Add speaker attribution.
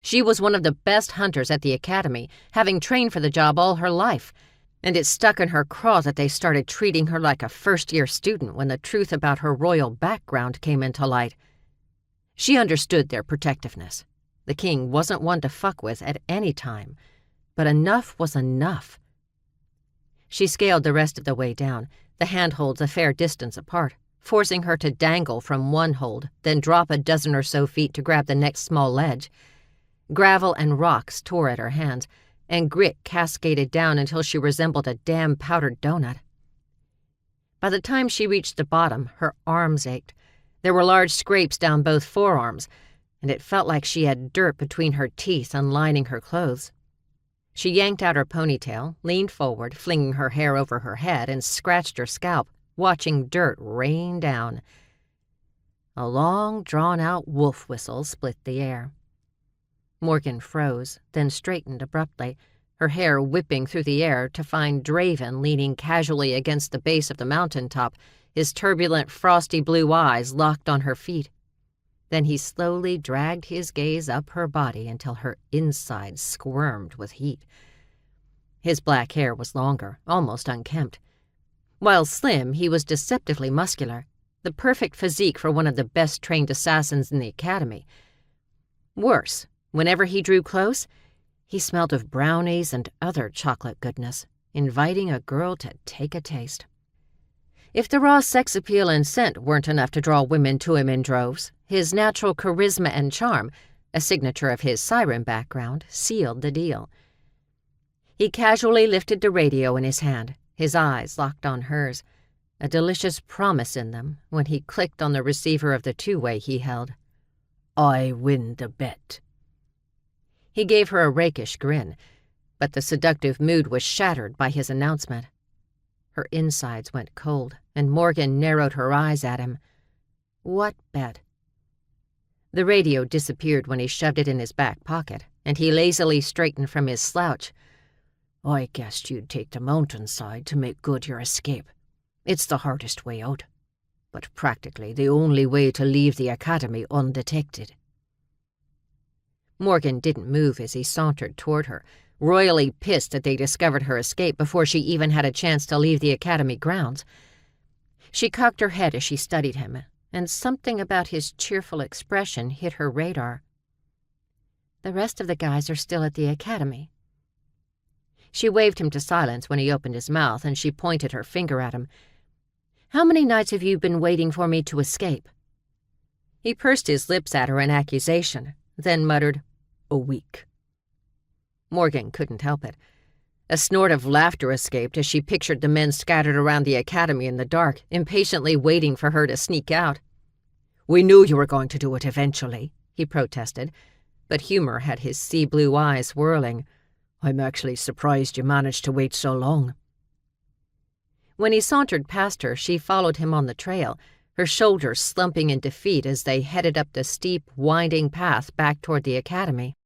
Speaker 1: She was one of the best hunters at the academy, having trained for the job all her life, and it stuck in her craw that they started treating her like a first-year student when the truth about her royal background came into light. She understood their protectiveness. The king wasn't one to fuck with at any time, but enough was enough. She scaled the rest of the way down, the handholds a fair distance apart, forcing her to dangle from one hold, then drop a dozen or so feet to grab the next small ledge. Gravel and rocks tore at her hands, and grit cascaded down until she resembled a damn powdered donut. By the time she reached the bottom, her arms ached. There were large scrapes down both forearms, and it felt like she had dirt between her teeth unlining her clothes. She yanked out her ponytail, leaned forward, flinging her hair over her head, and scratched her scalp, watching dirt rain down. A long, drawn-out wolf whistle split the air. Morgan froze, then straightened abruptly, her hair whipping through the air to find Draven leaning casually against the base of the mountaintop, his turbulent, frosty blue eyes locked on her feet. Then he slowly dragged his gaze up her body until her insides squirmed with heat. His black hair was longer, almost unkempt. While slim, he was deceptively muscular, the perfect physique for one of the best-trained assassins in the academy. Worse, whenever he drew close, he smelled of brownies and other chocolate goodness, inviting a girl to take a taste. If the raw sex appeal and scent weren't enough to draw women to him in droves, his natural charisma and charm, a signature of his siren background, sealed the deal. He casually lifted the radio in his hand, his eyes locked on hers, a delicious promise in them when he clicked on the receiver of the two-way he held. "I win the bet." He gave her a rakish grin, but the seductive mood was shattered by his announcement. Her insides went cold, and Morgan narrowed her eyes at him. What bet? The radio disappeared when he shoved it in his back pocket, and he lazily straightened from his slouch. "I guessed you'd take the mountainside to make good your escape. It's the hardest way out, but practically the only way to leave the academy undetected." Morgan didn't move as he sauntered toward her, royally pissed that they discovered her escape before she even had a chance to leave the academy grounds. She cocked her head as she studied him, and something about his cheerful expression hit her radar. "The rest of the guys are still at the academy." She waved him to silence when he opened his mouth, and she pointed her finger at him. "How many nights have you been waiting for me to escape?" He pursed his lips at her in accusation, then muttered, "A week." Morgan couldn't help it. A snort of laughter escaped as she pictured the men scattered around the academy in the dark, impatiently waiting for her to sneak out. "We knew you were going to do it eventually," he protested, but humor had his sea-blue eyes whirling. "I'm actually surprised you managed to wait so long." When he sauntered past her, she followed him on the trail, her shoulders slumping in defeat as they headed up the steep, winding path back toward the academy.